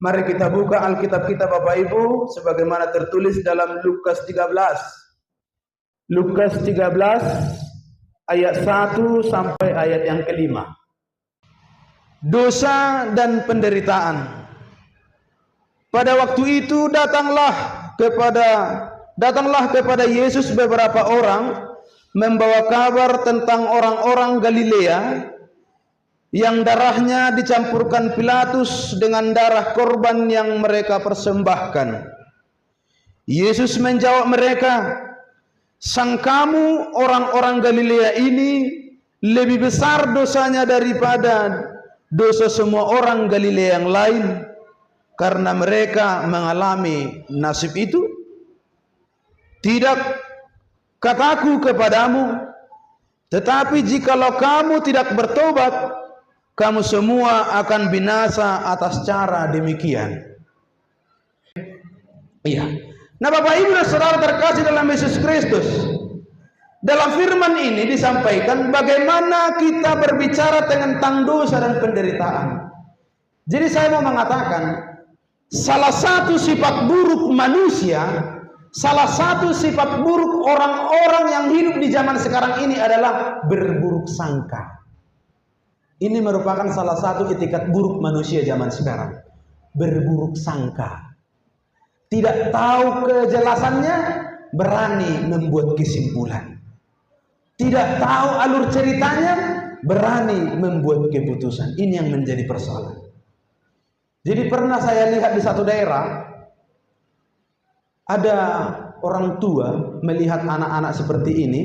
Mari kita buka Alkitab kita Bapak Ibu sebagaimana tertulis dalam Lukas 13. Lukas 13 ayat 1 sampai ayat yang kelima. Dosa dan penderitaan. Pada waktu itu datanglah kepada Yesus beberapa orang membawa kabar tentang orang-orang Galilea yang darahnya dicampurkan Pilatus dengan darah korban yang mereka persembahkan. Yesus menjawab mereka, "Sangkamu orang-orang Galilea ini lebih besar dosanya daripada dosa semua orang Galilea yang lain karena mereka mengalami nasib itu? Tidak, kataku kepadamu, tetapi jikalau kamu tidak bertobat, kamu semua akan binasa atas cara demikian." Iya. Nah, Bapak Ibu dan Saudara terkasih dalam Yesus Kristus, dalam firman ini disampaikan bagaimana kita berbicara tentang dosa dan penderitaan. Jadi saya mau mengatakan, salah satu sifat buruk manusia, salah satu sifat buruk orang-orang yang hidup di zaman sekarang ini adalah berburuk sangka. Ini merupakan salah satu etikat buruk manusia zaman sekarang. Berburuk sangka. Tidak tahu kejelasannya, berani membuat kesimpulan. Tidak tahu alur ceritanya, berani membuat keputusan. Ini yang menjadi persoalan. Jadi pernah saya lihat di satu daerah, ada orang tua melihat anak-anak seperti ini.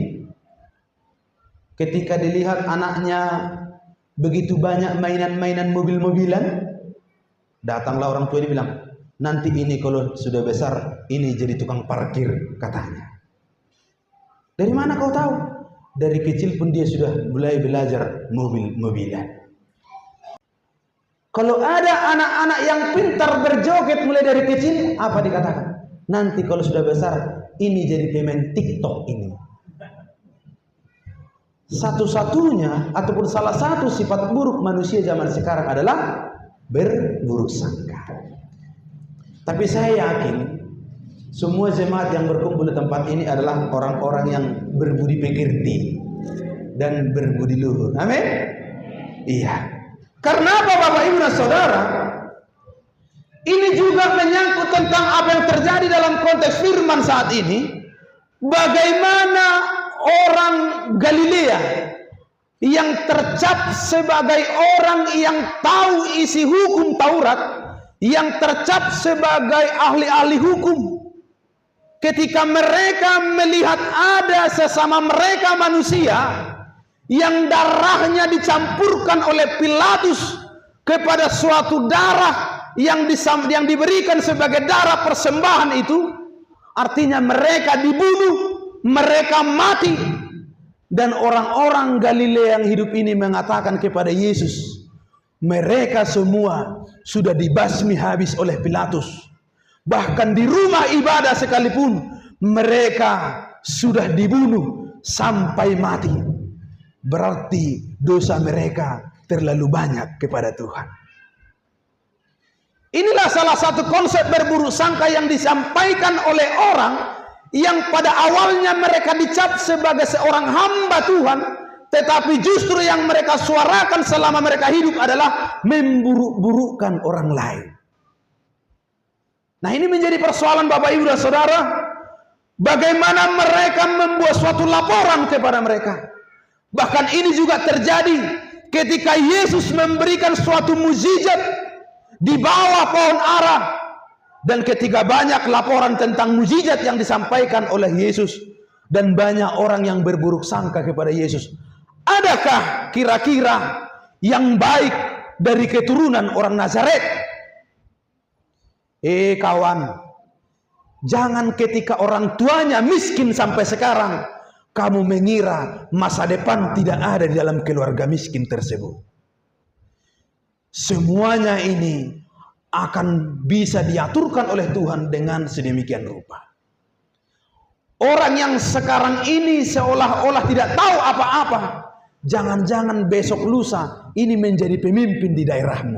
Ketika dilihat anaknya begitu banyak mainan-mainan mobil-mobilan, datanglah orang tua ini bilang, "Nanti ini kalau sudah besar, ini jadi tukang parkir," katanya. "Dari mana kau tahu?" "Dari kecil pun dia sudah mulai belajar mobil-mobilan." Kalau ada anak-anak yang pintar berjoget mulai dari kecil, apa dikatakan? Nanti kalau sudah besar, ini jadi pemain TikTok ini. Satu-satunya ataupun salah satu sifat buruk manusia zaman sekarang adalah berburuk sangka. Tapi saya yakin semua jemaat yang berkumpul di tempat ini adalah orang-orang yang berbudi pekerti dan berbudi luhur. Amin. Iya. Karena apa Bapak Ibu dan Saudara? Ini juga menyangkut tentang apa yang terjadi dalam konteks firman saat ini. Bagaimana orang Galilea yang tercap sebagai orang yang tahu isi hukum Taurat, yang tercap sebagai ahli-ahli hukum, ketika mereka melihat ada sesama mereka manusia yang darahnya dicampurkan oleh Pilatus kepada suatu darah yang diberikan sebagai darah persembahan itu, artinya mereka dibunuh, mereka mati. Dan orang-orang Galilea yang hidup ini mengatakan kepada Yesus, mereka semua sudah dibasmi habis oleh Pilatus. Bahkan di rumah ibadah sekalipun mereka sudah dibunuh sampai mati. Berarti dosa mereka terlalu banyak kepada Tuhan. Inilah salah satu konsep berburuk sangka yang disampaikan oleh orang yang pada awalnya mereka dicap sebagai seorang hamba Tuhan, tetapi justru yang mereka suarakan selama mereka hidup adalah memburuk-burukkan orang lain. Nah, ini menjadi persoalan Bapak Ibu dan Saudara. Bagaimana mereka membuat suatu laporan kepada mereka. Bahkan ini juga terjadi ketika Yesus memberikan suatu mukjizat di bawah pohon ara. Dan ketika banyak laporan tentang mukjizat yang disampaikan oleh Yesus, dan banyak orang yang berburuk sangka kepada Yesus, adakah kira-kira yang baik dari keturunan orang Nazaret? Kawan, jangan ketika orang tuanya miskin sampai sekarang kamu mengira masa depan tidak ada di dalam keluarga miskin tersebut. Semuanya ini akan bisa diaturkan oleh Tuhan dengan sedemikian rupa. Orang yang sekarang ini seolah-olah tidak tahu apa-apa, jangan-jangan besok lusa ini menjadi pemimpin di daerahmu.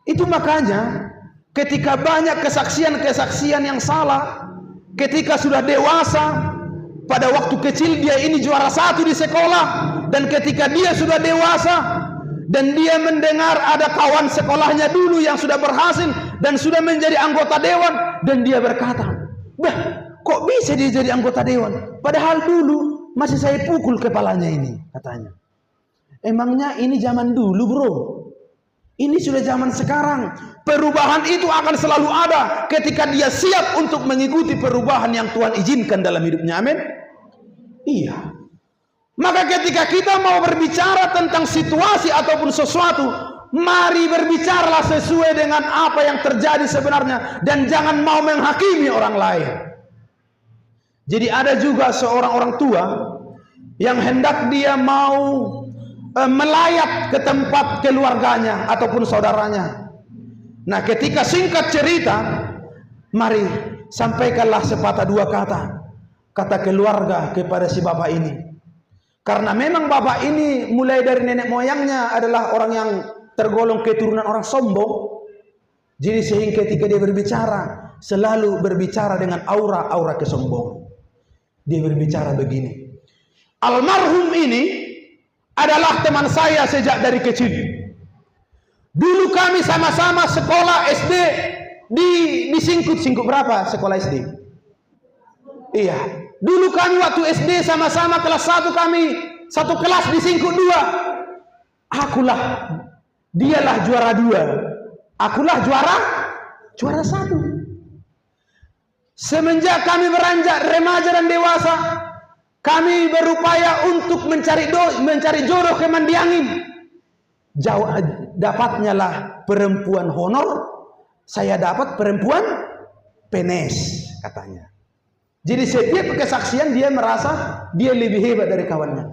Itu makanya ketika banyak kesaksian-kesaksian yang salah, ketika sudah dewasa, pada waktu kecil dia ini juara 1 di sekolah, dan ketika dia sudah dewasa dan dia mendengar ada kawan sekolahnya dulu yang sudah berhasil dan sudah menjadi anggota dewan, dan dia berkata, "Bah, kok bisa dia jadi anggota dewan? Padahal dulu masih saya pukul kepalanya ini," katanya. Emangnya ini zaman dulu, bro? Ini sudah zaman sekarang. Perubahan itu akan selalu ada ketika dia siap untuk mengikuti perubahan yang Tuhan izinkan dalam hidupnya. Amin. Iya. Maka ketika kita mau berbicara tentang situasi ataupun sesuatu, mari berbicaralah sesuai dengan apa yang terjadi sebenarnya, dan jangan mau menghakimi orang lain. Jadi ada juga seorang orang tua yang hendak dia mau melayat ke tempat keluarganya ataupun saudaranya. Nah, ketika singkat cerita, mari sampaikanlah sepatah dua kata keluarga kepada si bapak ini. Karena memang bapak ini mulai dari nenek moyangnya adalah orang yang tergolong keturunan orang sombong. Jadi sehingga ketika dia berbicara, selalu berbicara dengan aura-aura kesombongan. Dia berbicara begini, "Almarhum ini adalah teman saya sejak dari kecil. Dulu kami sama-sama sekolah SD di Singkut berapa sekolah SD? Iya. Dulu kami waktu SD sama-sama kelas 1, kami satu kelas di Singkut 2. Dialah juara 2. Akulah juara 1. Semenjak kami beranjak remaja dan dewasa, kami berupaya untuk mencari jodoh ke Mandiangin. Dapatnya lah perempuan honor, saya dapat perempuan penes," katanya. Jadi setiap kesaksian dia merasa dia lebih hebat dari kawannya.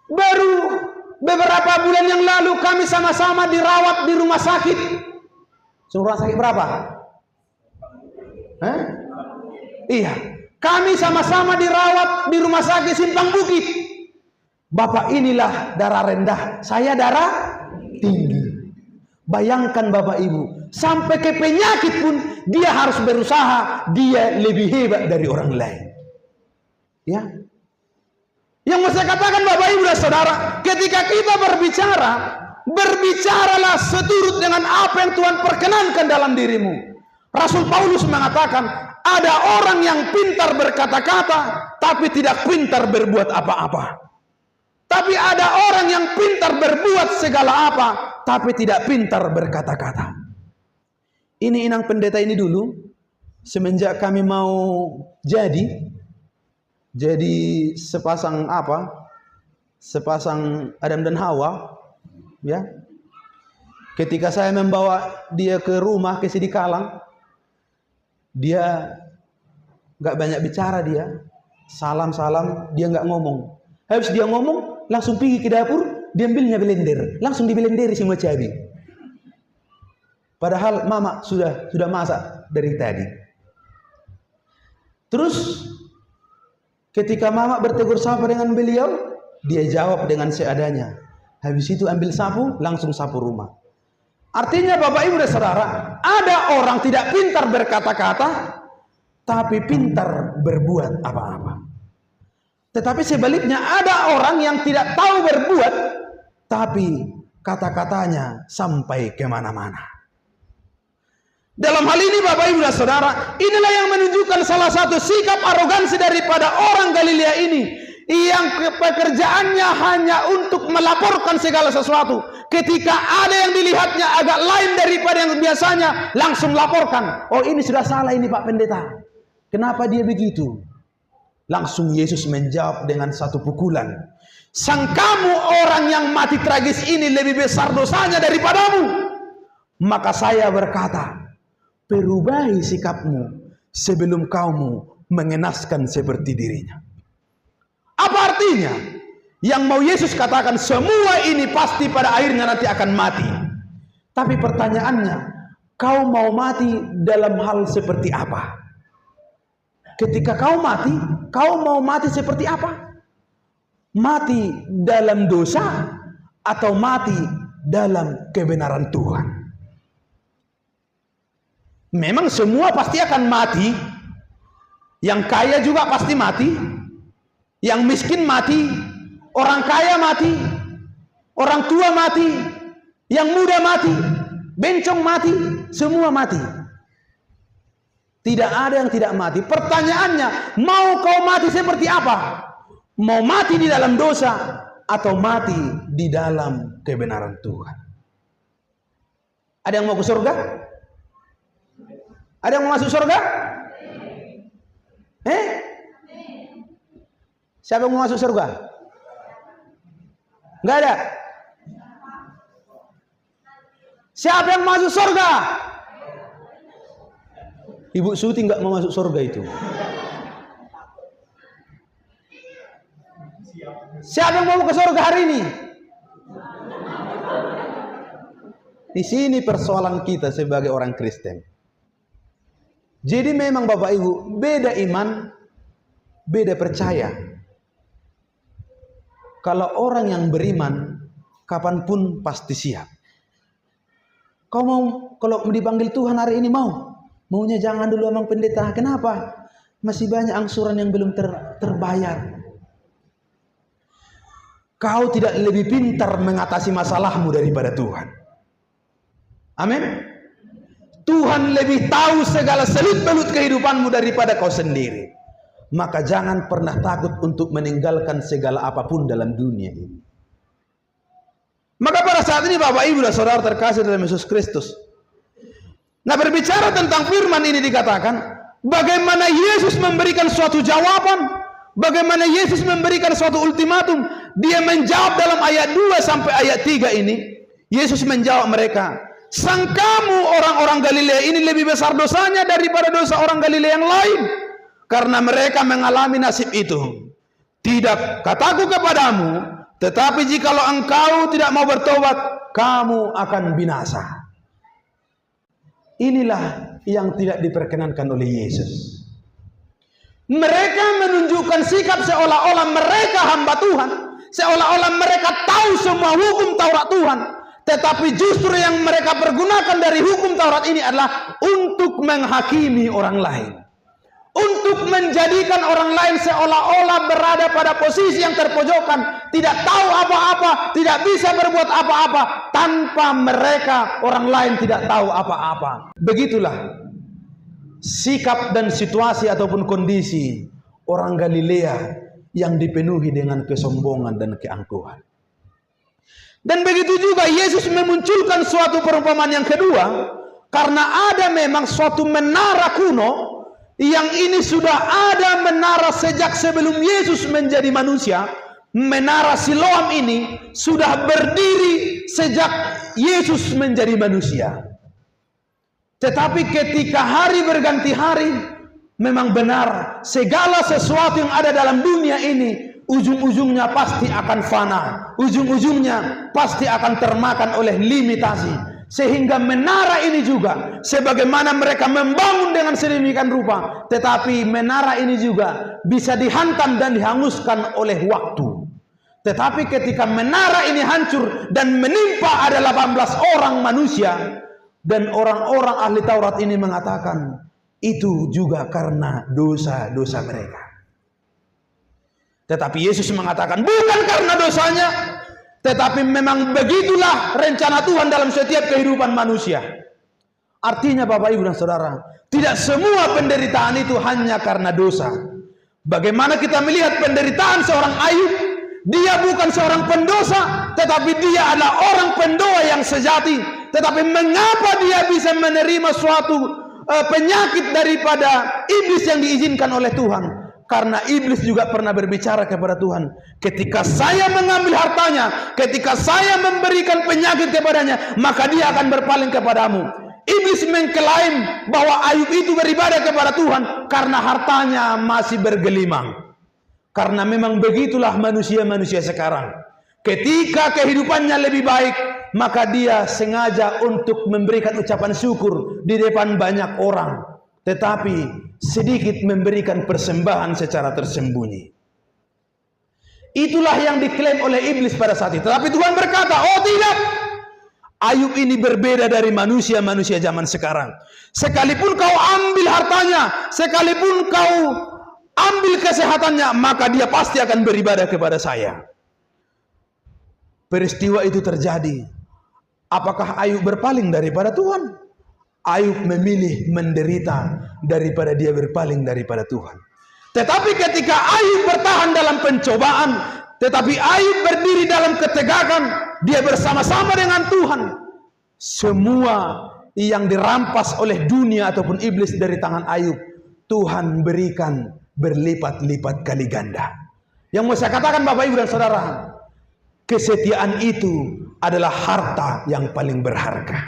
Baru beberapa bulan yang lalu kami sama-sama dirawat di rumah sakit. Rumah sakit berapa? Iya. Kami sama-sama dirawat di rumah sakit Simpang Bukit. Bapak inilah darah rendah, saya darah tinggi. Bayangkan Bapak Ibu, sampai ke penyakit pun dia harus berusaha, dia lebih hebat dari orang lain. Ya. Yang mau saya katakan Bapak Ibu dan Saudara, ketika kita berbicaralah seturut dengan apa yang Tuhan perkenankan dalam dirimu. Rasul Paulus mengatakan, ada orang yang pintar berkata-kata, tapi tidak pintar berbuat apa-apa. Tapi ada orang yang pintar berbuat segala apa, tapi tidak pintar berkata-kata. Ini inang pendeta ini dulu, semenjak kami mau jadi sepasang Adam dan Hawa, ya. Ketika saya membawa dia ke rumah ke Sidikalang, dia nggak banyak bicara, dia salam dia nggak ngomong. Habis dia ngomong langsung pergi ke dapur, dia ambilnya blender, langsung diblenderi semua cabai. Padahal mama sudah masak dari tadi. Terus ketika mama bertegur sapa dengan beliau, dia jawab dengan seadanya. Habis itu ambil sapu, langsung sapu rumah. Artinya Bapak Ibu dan Saudara, ada orang tidak pintar berkata-kata, tapi pintar berbuat apa-apa. Tetapi sebaliknya ada orang yang tidak tahu berbuat, tapi kata-katanya sampai kemana-mana. Dalam hal ini Bapak Ibu dan Saudara, inilah yang menunjukkan salah satu sikap arogansi daripada orang Galilea ini, yang pekerjaannya hanya untuk melaporkan segala sesuatu. Ketika ada yang dilihatnya agak lain daripada yang biasanya, langsung laporkan. Oh, ini sudah salah ini Pak Pendeta. Kenapa dia begitu? Langsung Yesus menjawab dengan satu pukulan. Sang kamu orang yang mati tragis ini lebih besar dosanya daripadamu. Maka saya berkata, perubahi sikapmu sebelum kamu mengenaskan seperti dirinya. Apa artinya? Yang mau Yesus katakan, semua ini pasti pada akhirnya nanti akan mati. Tapi pertanyaannya, kau mau mati dalam hal seperti apa? Ketika kau mau mati seperti apa? Mati dalam dosa atau mati dalam kebenaran Tuhan? Memang semua pasti akan mati. Yang kaya juga pasti mati. Yang miskin mati. Orang kaya mati. Orang tua mati. Yang muda mati. Bencong mati. Semua mati. Tidak ada yang tidak mati. Pertanyaannya, mau kau mati seperti apa? Mau mati di dalam dosa atau mati di dalam kebenaran Tuhan? Ada yang mau ke surga? Ada yang mau masuk surga? Siapa yang mau masuk surga? Enggak ada. Siapa yang masuk surga? Ibu Suti enggak mau masuk surga itu. Siapa yang mau ke surga hari ini? Di sini persoalan kita sebagai orang Kristen. Jadi memang Bapak Ibu, beda iman, beda percaya. Kalau orang yang beriman, kapanpun pasti siap. Kau mau, kalau dipanggil Tuhan hari ini mau? Maunya jangan dulu emang pendeta. Kenapa? Masih banyak angsuran yang belum terbayar. Kau tidak lebih pintar mengatasi masalahmu daripada Tuhan. Amin. Tuhan lebih tahu segala seluk-beluk kehidupanmu daripada kau sendiri. Maka jangan pernah takut untuk meninggalkan segala apapun dalam dunia ini. Maka pada saat ini Bapak Ibu dan Saudara terkasih dalam Yesus Kristus. Nah, berbicara tentang firman ini dikatakan, bagaimana Yesus memberikan suatu jawaban, bagaimana Yesus memberikan suatu ultimatum. Dia menjawab dalam ayat 2 sampai ayat 3 ini. Yesus menjawab mereka, sangkamu orang-orang Galilea ini lebih besar dosanya daripada dosa orang Galilea yang lain, karena mereka mengalami nasib itu. Tidak, kataku kepadamu, tetapi jikalau engkau tidak mau bertobat, kamu akan binasa. Inilah yang tidak diperkenankan oleh Yesus. Mereka menunjukkan sikap seolah-olah mereka hamba Tuhan, seolah-olah mereka tahu semua hukum Taurat Tuhan, tetapi justru yang mereka pergunakan dari hukum Taurat ini adalah untuk menghakimi orang lain, untuk menjadikan orang lain seolah-olah berada pada posisi yang terpojokan, tidak tahu apa-apa, tidak bisa berbuat apa-apa, tanpa mereka orang lain tidak tahu apa-apa. Begitulah sikap dan situasi ataupun kondisi orang Galilea yang dipenuhi dengan kesombongan dan keangkuhan. Dan begitu juga Yesus memunculkan suatu perumpamaan yang kedua, karena ada memang suatu menara kuno, yang ini sudah ada menara sejak sebelum Yesus menjadi manusia. Menara Siloam ini sudah berdiri sejak Yesus menjadi manusia. Tetapi ketika hari berganti hari, memang benar segala sesuatu yang ada dalam dunia ini ujung-ujungnya pasti akan fana, ujung-ujungnya pasti akan termakan oleh limitasi. Sehingga menara ini juga, sebagaimana mereka membangun dengan sedemikian rupa, tetapi menara ini juga bisa dihantam dan dihanguskan oleh waktu. Tetapi ketika menara ini hancur dan menimpa ada 18 orang manusia, dan orang-orang ahli Taurat ini mengatakan itu juga karena dosa-dosa mereka. Tetapi Yesus mengatakan bukan karena dosanya, tetapi memang begitulah rencana Tuhan dalam setiap kehidupan manusia. Artinya Bapak Ibu dan Saudara, tidak semua penderitaan itu hanya karena dosa. Bagaimana kita melihat penderitaan seorang Ayub, dia bukan seorang pendosa, tetapi dia adalah orang pendoa yang sejati. Tetapi mengapa dia bisa menerima suatu penyakit daripada iblis yang diizinkan oleh Tuhan? Karena iblis juga pernah berbicara kepada Tuhan, ketika saya mengambil hartanya, ketika saya memberikan penyakit kepadanya, maka dia akan berpaling kepadamu. Iblis mengklaim bahwa Ayub itu beribadah kepada Tuhan karena hartanya masih bergelimang. Karena memang begitulah manusia-manusia sekarang. Ketika kehidupannya lebih baik, maka dia sengaja untuk memberikan ucapan syukur di depan banyak orang, tetapi sedikit memberikan persembahan secara tersembunyi. Itulah yang diklaim oleh iblis pada saat itu. Tetapi Tuhan berkata, oh tidak, Ayub ini berbeda dari manusia-manusia zaman sekarang. Sekalipun kau ambil hartanya, sekalipun kau ambil kesehatannya, maka dia pasti akan beribadah kepada saya. Peristiwa itu terjadi. Apakah Ayub berpaling daripada Tuhan? Ayub memilih menderita daripada dia berpaling daripada Tuhan. Tetapi ketika Ayub bertahan dalam pencobaan, tetapi Ayub berdiri dalam ketegakan, dia bersama-sama dengan Tuhan. Semua yang dirampas oleh dunia ataupun iblis dari tangan Ayub, Tuhan berikan berlipat-lipat kali ganda. Yang mau saya katakan Bapak Ibu dan Saudara, kesetiaan itu adalah harta yang paling berharga.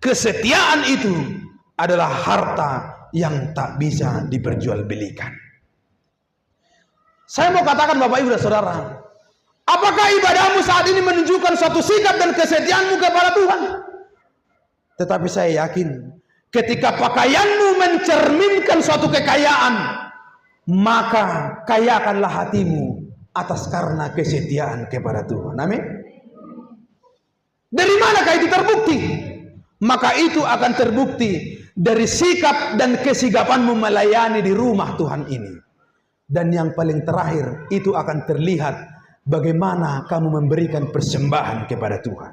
Kesetiaan itu adalah harta yang tak bisa diperjualbelikan. Saya mau katakan Bapak Ibu dan Saudara, apakah ibadahmu saat ini menunjukkan suatu sikap dan kesetiaanmu kepada Tuhan? Tetapi saya yakin, ketika pakaianmu mencerminkan suatu kekayaan, maka kayakanlah hatimu atas karena kesetiaan kepada Tuhan. Amin. Dari manakah itu terbukti? Maka itu akan terbukti dari sikap dan kesigapanmu melayani di rumah Tuhan ini. Dan yang paling terakhir, itu akan terlihat bagaimana kamu memberikan persembahan kepada Tuhan.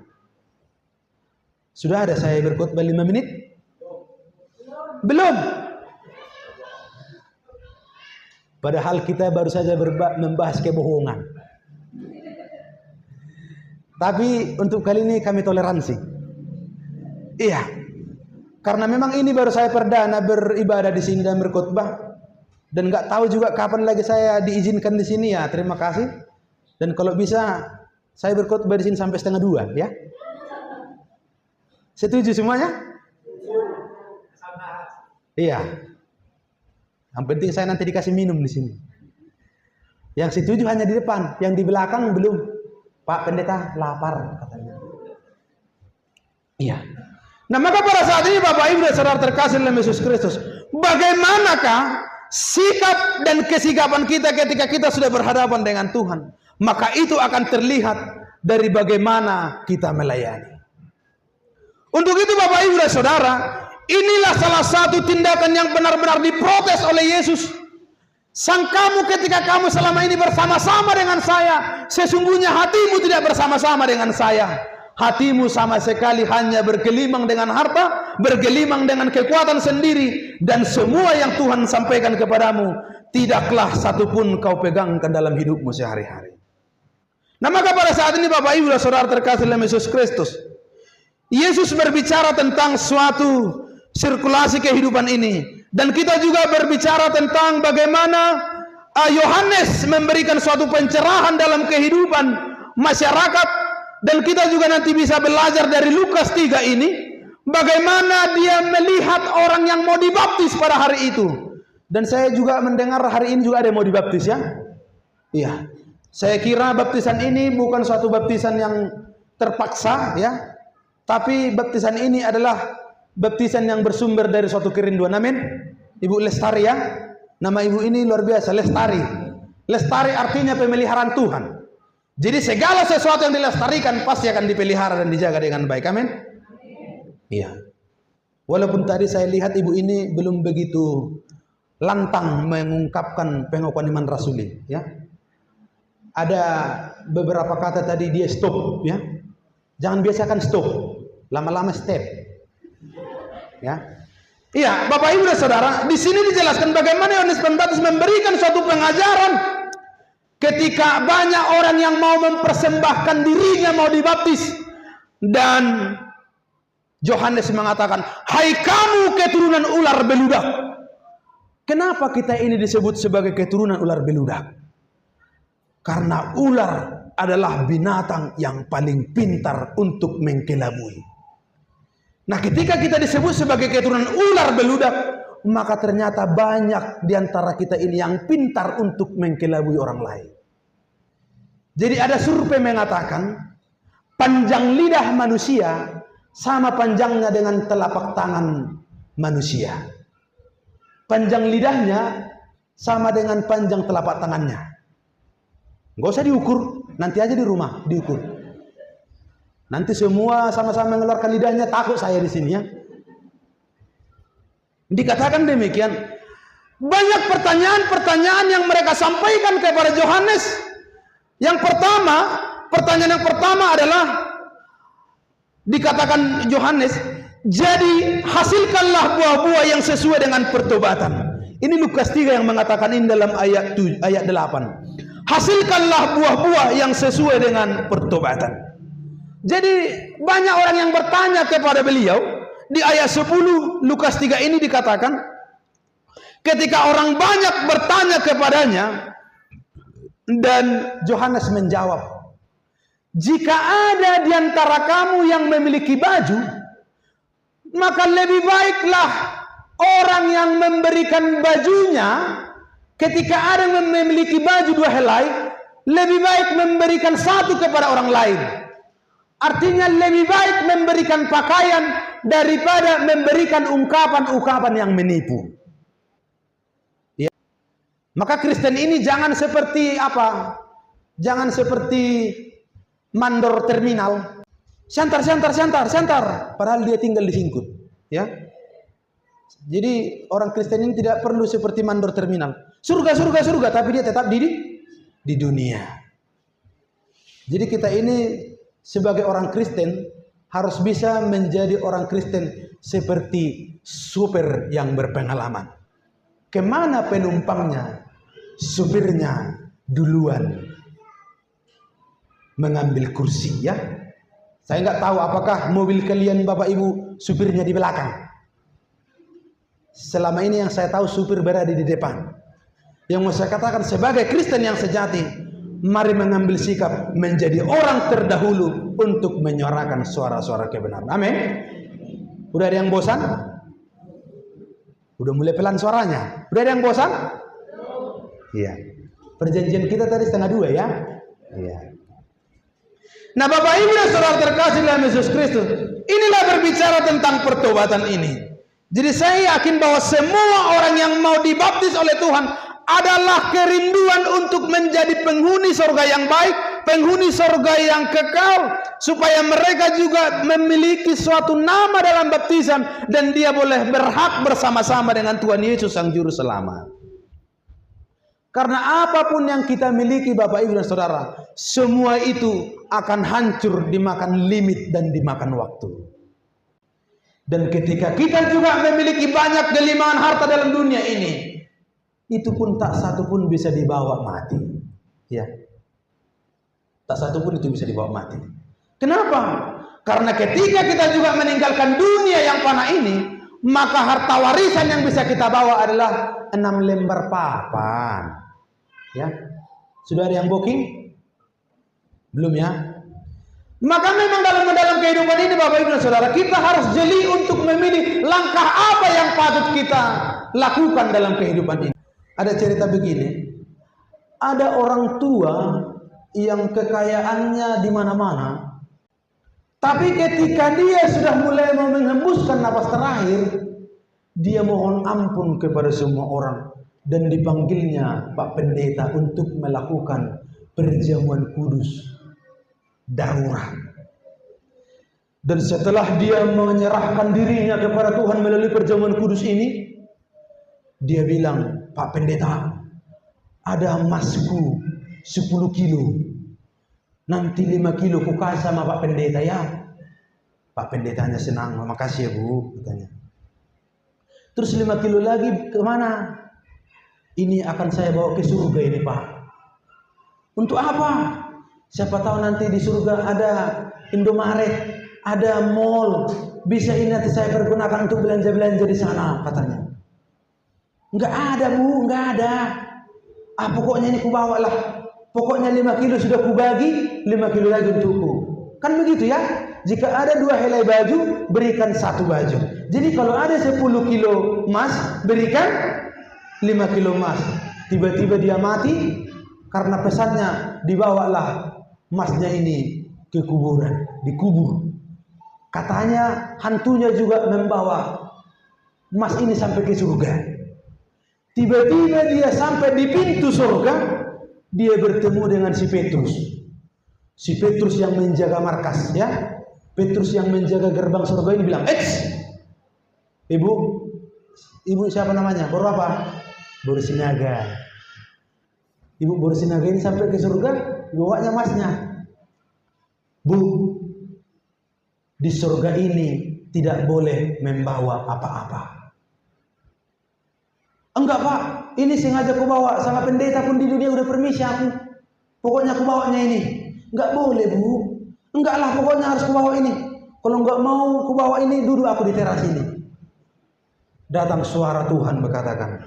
Sudah ada saya berkhotbah 5 menit? Belum. Padahal kita baru saja membahas kebohongan. Tapi untuk kali ini kami toleransi. Iya, karena memang ini baru saya perdana beribadah di sini dan berkhotbah, dan nggak tahu juga kapan lagi saya diizinkan di sini ya. Terima kasih. Dan kalau bisa saya berkhotbah di sini sampai 1:30 ya. Setuju semuanya? Iya. Yang penting saya nanti dikasih minum di sini. Yang setuju hanya di depan, yang di belakang belum. Pak Pendeta lapar katanya. Iya. Nah, maka pada saat ini Bapak Ibu dan Saudara terkasih dalam Yesus Kristus, bagaimanakah sikap dan kesigapan kita ketika kita sudah berhadapan dengan Tuhan? Maka itu akan terlihat dari bagaimana kita melayani. Untuk itu Bapak Ibu dan Saudara, inilah salah satu tindakan yang benar-benar diprotes oleh Yesus. Sang kamu ketika kamu selama ini bersama-sama dengan saya, sesungguhnya hatimu tidak bersama-sama dengan saya. Hatimu sama sekali hanya bergelimang dengan harta, bergelimang dengan kekuatan sendiri, dan semua yang Tuhan sampaikan kepadamu tidaklah satupun kau pegangkan dalam hidupmu sehari-hari. Nah, maka pada saat ini Bapak Ibu dan Saudara terkasih dalam Yesus Kristus, Yesus berbicara tentang suatu sirkulasi kehidupan ini, dan kita juga berbicara tentang bagaimana Yohanes memberikan suatu pencerahan dalam kehidupan masyarakat. Dan kita juga nanti bisa belajar dari Lukas 3 ini, bagaimana dia melihat orang yang mau dibaptis pada hari itu. Dan saya juga mendengar hari ini juga ada yang mau dibaptis ya. Iya. Saya kira baptisan ini bukan suatu baptisan yang terpaksa ya. Tapi baptisan ini adalah baptisan yang bersumber dari suatu kerinduan. Amin. Ibu Lestari ya. Nama ibu ini luar biasa, Lestari. Lestari artinya pemeliharaan Tuhan. Jadi segala sesuatu yang dilestarikan pasti akan dipelihara dan dijaga dengan baik. Amin. Iya. Walaupun tadi saya lihat ibu ini belum begitu lantang mengungkapkan pengakuan iman rasuli, ya. Ada beberapa kata tadi dia stop, ya. Jangan biasakan stop, lama-lama step. Ya. Iya, Bapak Ibu dan Saudara, di sini dijelaskan bagaimana Yohanes Pembaptis memberikan suatu pengajaran. Ketika banyak orang yang mau mempersembahkan dirinya mau dibaptis, dan Yohanes mengatakan, "Hai kamu keturunan ular beludak." Kenapa kita ini disebut sebagai keturunan ular beludak? Karena ular adalah binatang yang paling pintar untuk mengkelabui. Nah, ketika kita disebut sebagai keturunan ular beludak, maka ternyata banyak di antara kita ini yang pintar untuk mengkelabui orang lain. Jadi ada survei mengatakan panjang lidah manusia sama panjangnya dengan telapak tangan manusia. Panjang lidahnya sama dengan panjang telapak tangannya. Nggak usah diukur, nanti aja di rumah diukur. Nanti semua sama-sama mengeluarkan lidahnya, takut saya di sini ya. Dikatakan demikian. Banyak pertanyaan-pertanyaan yang mereka sampaikan kepada Yohanes. Pertanyaan yang pertama adalah dikatakan Yohanes, jadi hasilkanlah buah-buah yang sesuai dengan pertobatan. Ini Lukas 3 yang mengatakan ini dalam ayat 8. Hasilkanlah buah-buah yang sesuai dengan pertobatan. Jadi banyak orang yang bertanya kepada beliau. Di ayat 10 Lukas 3 ini dikatakan, ketika orang banyak bertanya kepadanya, dan Yohanes menjawab, jika ada di antara kamu yang memiliki baju, maka lebih baiklah orang yang memberikan bajunya, ketika ada yang memiliki baju 2 helai, lebih baik memberikan 1 kepada orang lain. Artinya lebih baik memberikan pakaian daripada memberikan ungkapan-ungkapan yang menipu. Ya. Maka Kristen ini jangan seperti apa? Jangan seperti mandor terminal. Santar. Padahal dia tinggal di Singkut. Ya. Jadi orang Kristen ini tidak perlu seperti mandor terminal. Surga, tapi dia tetap di dunia. Jadi kita ini sebagai orang Kristen harus bisa menjadi orang Kristen seperti supir yang berpengalaman. Kemana penumpangnya, supirnya duluan mengambil kursi ya. Saya nggak tahu apakah mobil kalian Bapak Ibu supirnya di belakang. Selama ini yang saya tahu supir berada di depan. Yang mau saya katakan sebagai Kristen yang sejati, mari mengambil sikap menjadi orang terdahulu untuk menyuarakan suara-suara kebenaran. Amin. Udah ada yang bosan? Udah mulai pelan suaranya. Udah ada yang bosan? Iya. Perjanjian kita tadi 1:30 ya. Iya. Nah, Bapak Ibu dan Saudara terkasih dalam Yesus Kristus, inilah berbicara tentang pertobatan ini. Jadi saya yakin bahwa semua orang yang mau dibaptis oleh Tuhan adalah kerinduan untuk menjadi penghuni surga yang baik, penghuni surga yang kekal, supaya mereka juga memiliki suatu nama dalam baptisan dan dia boleh berhak bersama-sama dengan Tuhan Yesus Sang Juru Selamat. Karena apapun yang kita miliki Bapak Ibu dan Saudara, semua itu akan hancur dimakan limit dan dimakan waktu. Dan ketika kita juga memiliki banyak gelimangan harta dalam dunia ini, itu pun tak satu pun bisa dibawa mati. Ya. Tak satu pun itu bisa dibawa mati. Kenapa? Karena ketika kita juga meninggalkan dunia yang fana ini, maka harta warisan yang bisa kita bawa adalah 6 lembar papan. Ya. Sudah ada yang booking? Belum ya? Maka memang dalam kehidupan ini Bapak Ibu dan Saudara, kita harus jeli untuk memilih langkah apa yang patut kita lakukan dalam kehidupan ini. Ada cerita begini, ada orang tua yang kekayaannya di mana-mana, tapi ketika dia sudah mulai mau menghembuskan napas terakhir, dia mohon ampun kepada semua orang dan dipanggilnya Pak Pendeta untuk melakukan perjamuan kudus darurat. Dan setelah dia menyerahkan dirinya kepada Tuhan melalui perjamuan kudus ini, dia bilang, Pak Pendeta, ada emasku 10 kilo. Nanti 5 kilo ku kasih sama Pak Pendeta ya. Pak Pendetanya senang, makasih ya Bu, katanya. Terus 5 kilo lagi kemana? Ini akan saya bawa ke surga ini Pak. Untuk apa? Siapa tahu nanti di surga ada Indomaret, ada mall, bisa ini nanti saya pergunakan untuk belanja-belanja di sana, katanya. Enggak ada Bu, enggak ada. Pokoknya ini ku bawa lah. Pokoknya 5 kilo sudah ku bagi, 5 kilo lagi untukku. Kan begitu ya? Jika ada 2 helai baju, berikan 1 baju. Jadi kalau ada 10 kilo emas, berikan 5 kilo emas. Tiba-tiba dia mati karena pesannya, dibawalah emasnya ini ke kuburan, dikubur. Katanya hantunya juga membawa emas ini sampai ke surga. Tiba-tiba dia sampai di pintu surga, dia bertemu dengan si Petrus. Si Petrus yang menjaga markas ya. Petrus yang menjaga gerbang surga ini bilang, ibu siapa namanya? Baru apa? Baru Sinaga. Ibu Baru Sinaga ini sampai ke surga, bawanya masnya. Bu, di surga ini tidak boleh membawa apa-apa. Enggak Pak, ini sengaja aku bawa. Sama pendeta pun di dunia udah permisi aku. Pokoknya aku bawanya ini. Enggak boleh Bu. Enggak lah, pokoknya harus aku bawa ini. Kalau enggak mau aku bawa ini, duduk aku di teras ini. Datang suara Tuhan berkatakan,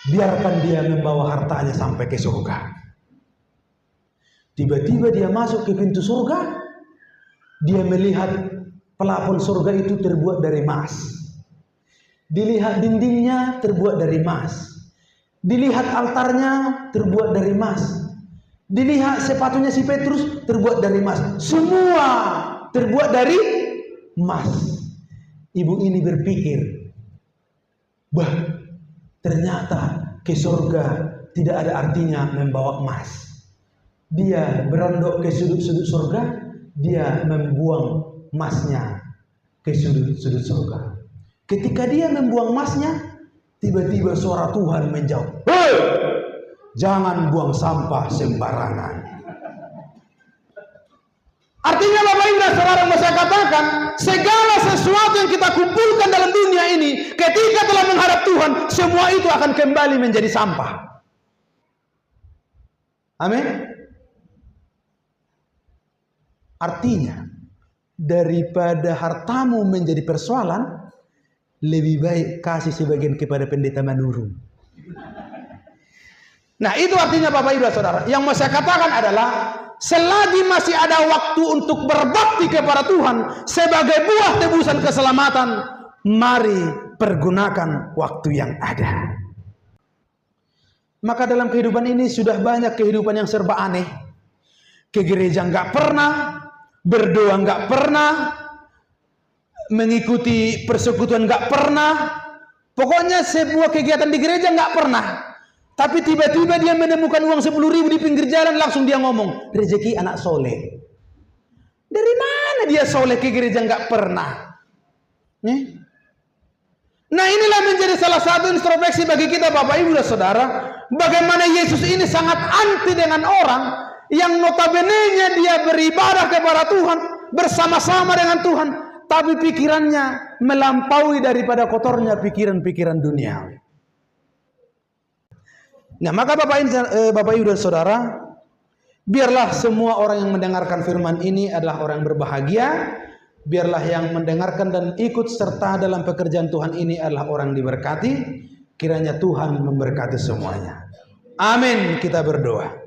biarkan dia membawa hartanya sampai ke surga. Tiba-tiba dia masuk ke pintu surga. Dia melihat pelafon surga itu terbuat dari emas. Dilihat dindingnya terbuat dari emas. Dilihat altarnya terbuat dari emas. Dilihat sepatunya si Petrus terbuat dari emas. Semua terbuat dari emas. Ibu ini berpikir, bah, ternyata ke surga tidak ada artinya membawa emas. Dia berondok ke sudut-sudut surga, dia membuang emasnya ke sudut-sudut surga. Ketika dia membuang emasnya, tiba-tiba suara Tuhan menjawab, "Hei, jangan buang sampah sembarangan." Artinya Bapak Ibu dan Saudara, yang saya katakan, segala sesuatu yang kita kumpulkan dalam dunia ini, ketika telah menghadap Tuhan, semua itu akan kembali menjadi sampah. Amin. Artinya, daripada hartamu menjadi persoalan, lebih baik kasih sebagian kepada pendeta Manurung. Nah, itu artinya Bapak Ibu dan Saudara. Yang mau saya katakan adalah, selagi masih ada waktu untuk berbakti kepada Tuhan sebagai buah tebusan keselamatan, mari pergunakan waktu yang ada. Maka dalam kehidupan ini sudah banyak kehidupan yang serba aneh. Ke gereja nggak pernah, berdoa nggak pernah, mengikuti persekutuan nggak pernah, pokoknya sebuah kegiatan di gereja nggak pernah. Tapi tiba-tiba dia menemukan uang 10.000 di pinggir jalan, langsung dia ngomong, rezeki anak soleh. Dari mana dia soleh ke gereja nggak pernah? Nah, inilah menjadi salah satu introspeksi bagi kita Bapak Ibu dan Saudara, bagaimana Yesus ini sangat anti dengan orang yang notabene-nya dia beribadah kepada Tuhan, bersama-sama dengan Tuhan, tapi pikirannya melampaui daripada kotornya pikiran-pikiran duniawi. Nah, maka Bapak Ibu dan Saudara, biarlah semua orang yang mendengarkan firman ini adalah orang yang berbahagia. Biarlah yang mendengarkan dan ikut serta dalam pekerjaan Tuhan ini adalah orang diberkati. Kiranya Tuhan memberkati semuanya. Amin. Kita berdoa.